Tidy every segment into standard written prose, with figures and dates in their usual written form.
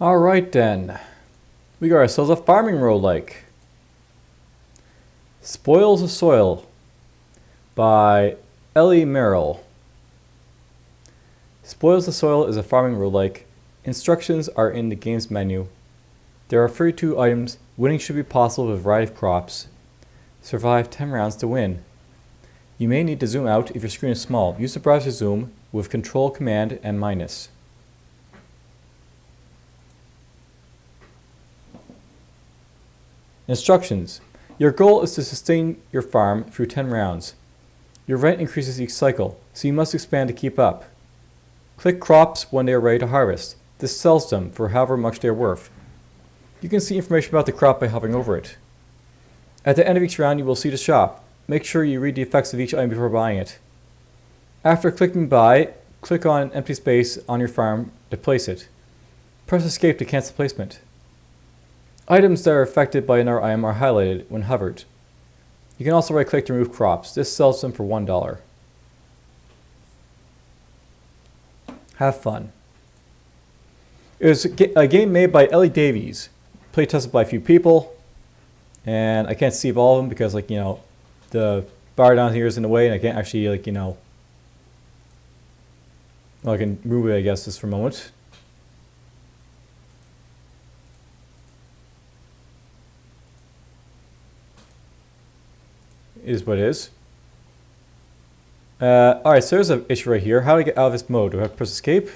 Alright then, we got ourselves a farming roguelike. Spoils the Soil by Ellie Merrill. Spoils the Soil is a farming roguelike. Instructions are in the game's menu. There are 32 items. Winning should be possible with a variety of crops. Survive 10 rounds to win. You may need to zoom out if your screen is small. Use the browser zoom with Control, Command, and minus. Instructions. Your goal is to sustain your farm through 10 rounds. Your rent increases each cycle, so you must expand to keep up. Click crops when they are ready to harvest. This sells them for however much they are worth. You can see information about the crop by hovering over it. At the end of each round, you will see the shop. Make sure you read the effects of each item before buying it. After clicking buy, click on an empty space on your farm to place it. Press escape to cancel placement. Items that are affected by another item are highlighted when hovered. You can also right-click to remove crops. This sells them for $1. Have fun. It was a game made by Ellie Davies, play tested by a few people, and I can't see all of them because, the bar down here is in the way, and I can't actually, well, I can move it, I guess, just for a moment. It is what it is. Alright, so there's an issue right here. How do I get out of this mode? Do I have to press escape?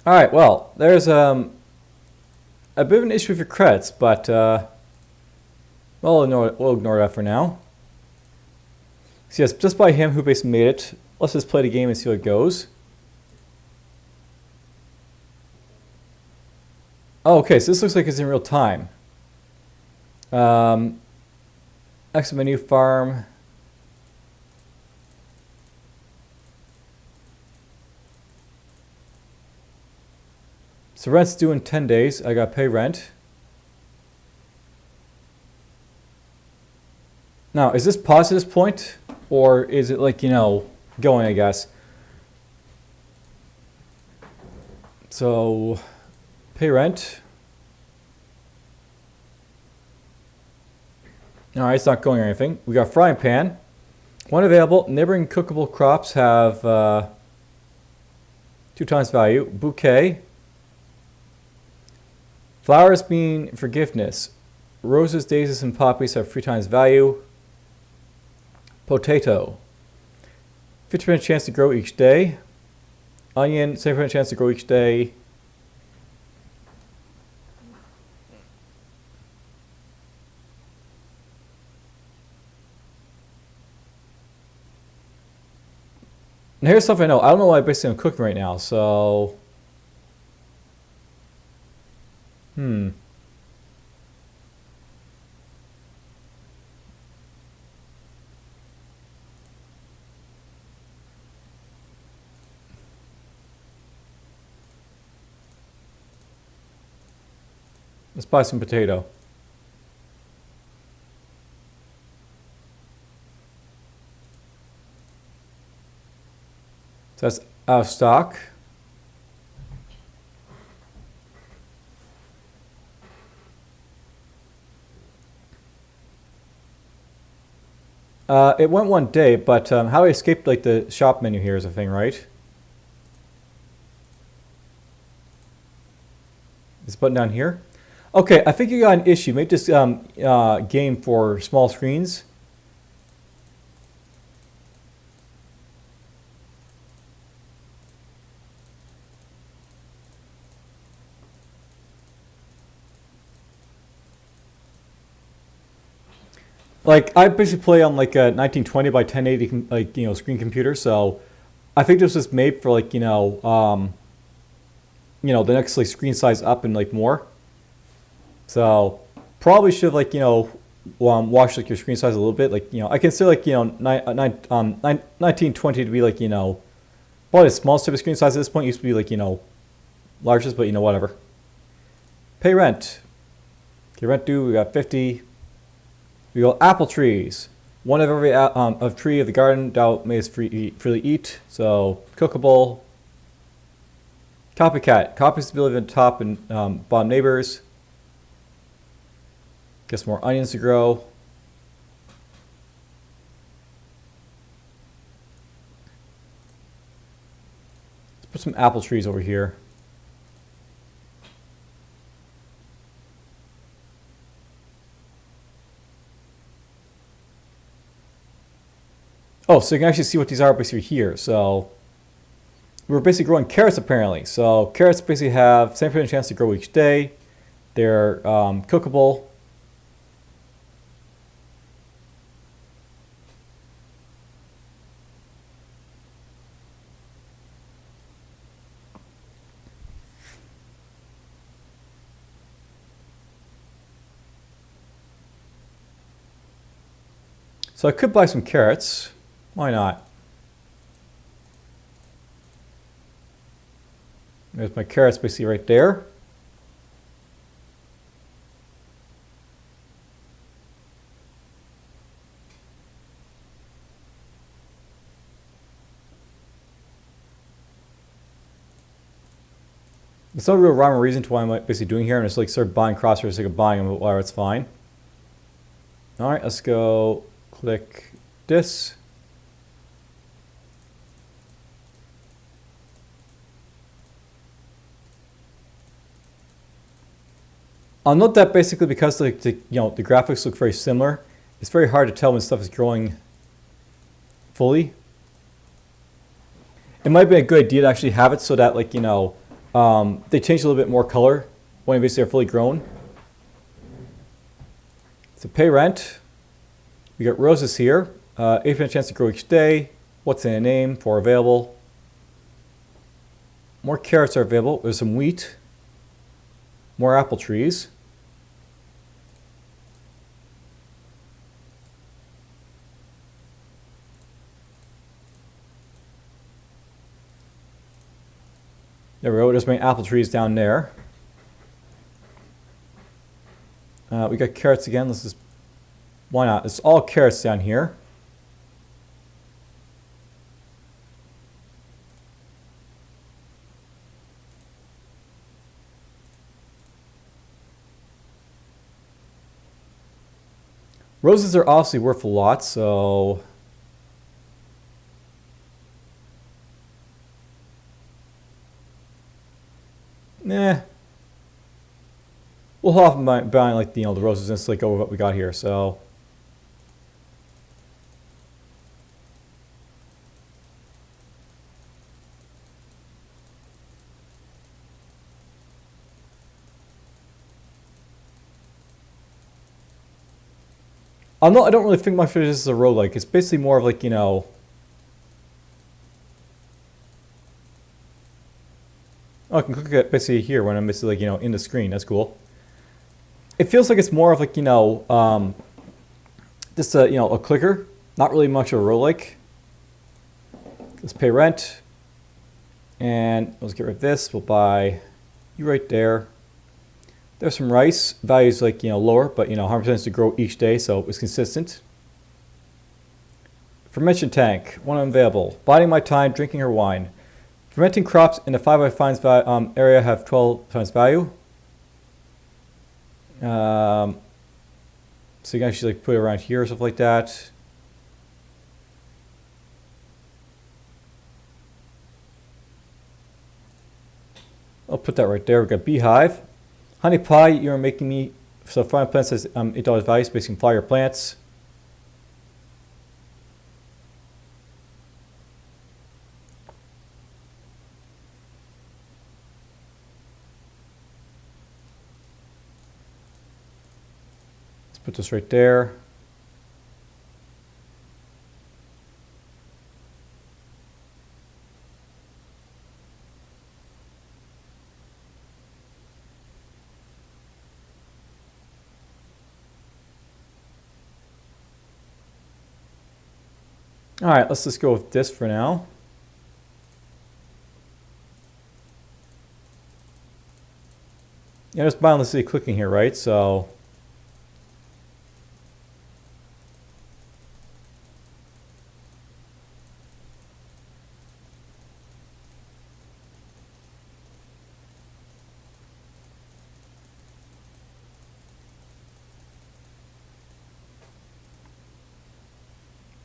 Alright, well, there's a bit of an issue with your credits, but we'll ignore that for now. So yes, just by him who basically made it, let's just play the game and see how it goes. Oh, okay, so this looks like it's in real time. Exit menu, farm. So rent's due in 10 days. I gotta pay rent. Now, is this paused at this point? Or is it going, I guess? So, pay rent. Alright, it's not going or anything. We got frying pan. One available. Neighboring cookable crops have 2 times value. Bouquet. Flowers mean forgiveness. Roses, daisies, and poppies have 3 times value. Potato. 50% chance to grow each day. Onion, 70% chance to grow each day. And here's stuff I know. I don't know what I basically am cooking right now, so... Let's buy some potato. So that's out of stock. It went 1 day, but how do I escape the shop menu here is a thing, right? This button down here. Okay, I think you got an issue. Make this game for small screens. I basically play on a 1920 by 1080 screen computer, so I think this was made for the next screen size up and more. So probably should watch your screen size a little bit. I consider 1920 to be probably the smallest type of screen size at this point. It used to be largest, but whatever. Pay rent. Okay, rent due. We got 50. We go apple trees. One of every of tree of the garden thou mayest freely eat. So cookable. Copycat. Copies the ability of the top and bottom neighbors. Gets more onions to grow. Let's put some apple trees over here. Oh, so you can actually see what these are basically here. So we're basically growing carrots apparently. So carrots basically have 7% chance to grow each day. They're cookable. So I could buy some carrots. Why not? There's my carrots basically right there. There's no real rhyme or reason to why I'm basically doing here. I'm just like sort of buying crops for the sake of buying them, but whatever, it's fine. All right, let's go click this. I'll note that basically because the graphics look very similar, it's very hard to tell when stuff is growing fully. It might be a good idea to actually have it so that they change a little bit more color when basically they're fully grown. So pay rent. We got roses here. 8% chance to grow each day. What's in a name? 4 available. More carrots are available. There's some wheat. More apple trees. There we go. There's my apple trees down there. We got carrots again. Let's just, why not? It's all carrots down here. Roses are obviously worth a lot, so nah. We'll hold off buying the roses and just go over what we got here. So I don't really think much of this is a roguelike. It's basically more of oh, I can click it basically here when I'm basically in the screen. That's cool. It feels like it's more of just a clicker, not really much of a roguelike. Let's pay rent, and let's get rid of this. We'll buy you right there. There's some rice. Values lower, but 100% to grow each day, so it's consistent. Fermentation tank, 1 available. Biding my time, drinking her wine. Fermenting crops in the 5x5 area have 12 times value. So you can actually put it around here or stuff like that. I'll put that right there. We've got beehive. Honey pie, you're making me, so flying plants says $8 value, so basically fly your plants. Let's put this right there. All right, let's just go with this for now. Yeah, just mindlessly clicking here, right? So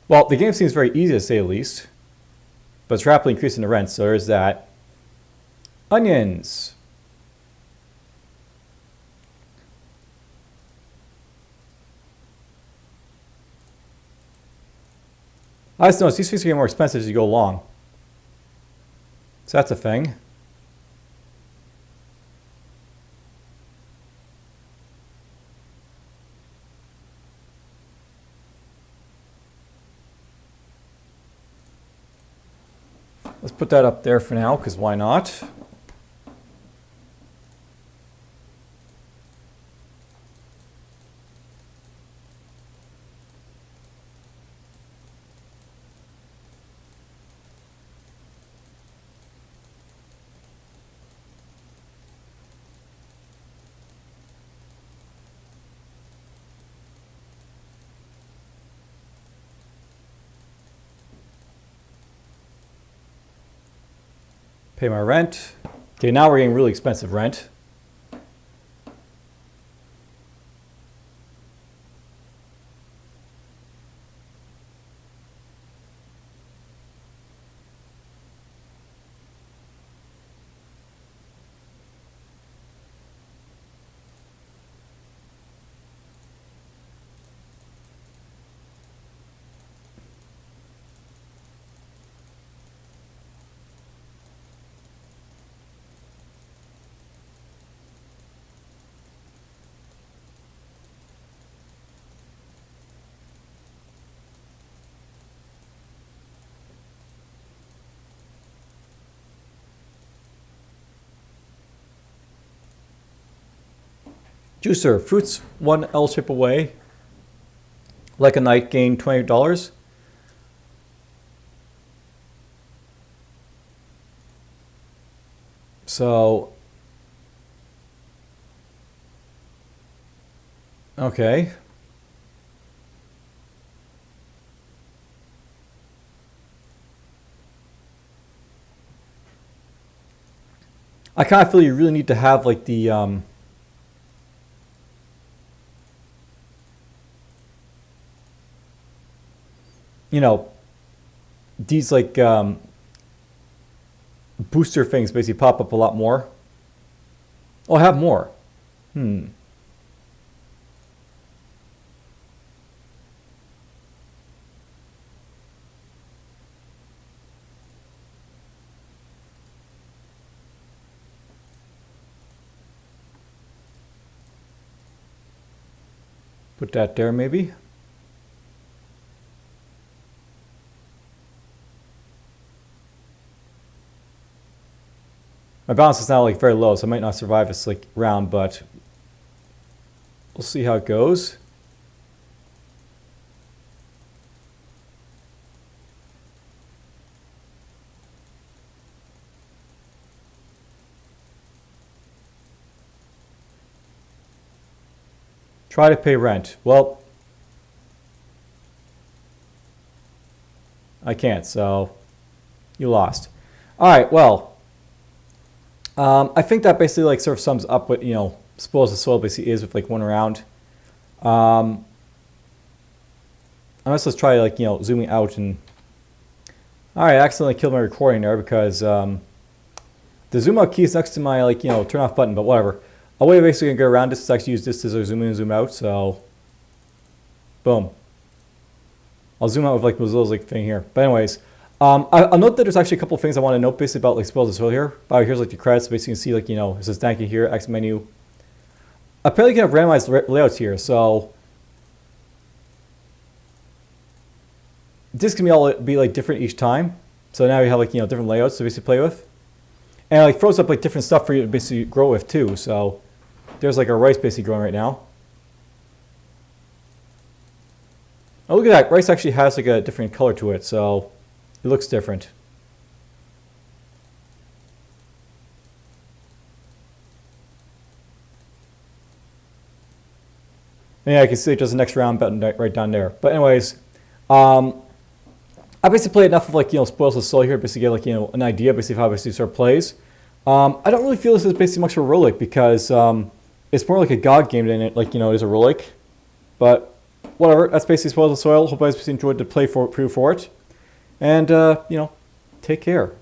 Well, the game seems very easy to say the least, but it's rapidly increasing the rent, so there's that. Onions. I just noticed these things are getting more expensive as you go along. So that's a thing. Let's put that up there for now, because why not? Pay my rent. Okay, now we're getting really expensive rent. Juicer, fruits 1 L chip away. Like a night, gain $20. So, okay. I kind of feel you really need to have like the you know, these like booster things basically pop up a lot more. Oh, I have more. Put that there maybe. My balance is now like very low, so I might not survive this like round, but we'll see how it goes. Try to pay rent. Well, I can't, so you lost. All right, well. I think that basically like sort of sums up what, you know, Spoils the Soil basically is with like one round. Unless let's try like, you know, zooming out and... Alright, I accidentally killed my recording there because the zoom out key is next to my like, you know, turn off button, but whatever. A way basically to get around this is actually use this as a zoom in and zoom out, so... Boom. I'll zoom out with like those little like thing here. But anyways... I'll note that there's actually a couple of things I want to note basically about like Spoils the Soil here. Here's like the credits, basically you can see like, you know, it says thank you here, X menu. Apparently you can have randomized layouts here, so this can be like different each time. So now you have like, you know, different layouts to basically play with. And it like throws up like different stuff for you to basically grow with too. So there's like our rice basically growing right now. Oh, look at that, rice actually has like a different color to it, so it looks different. And yeah, I can see it does the next round button right down there. But anyways, I basically played enough of like, you know, Spoils the Soil here, basically get like, you know, an idea basically of how basically sort of plays. I don't really feel this is basically much of a roguelike because it's more like a God game than it like, you know, is a roguelike. But whatever. That's basically Spoil the Soil. Hope you guys enjoyed the playthrough for it. And, take care.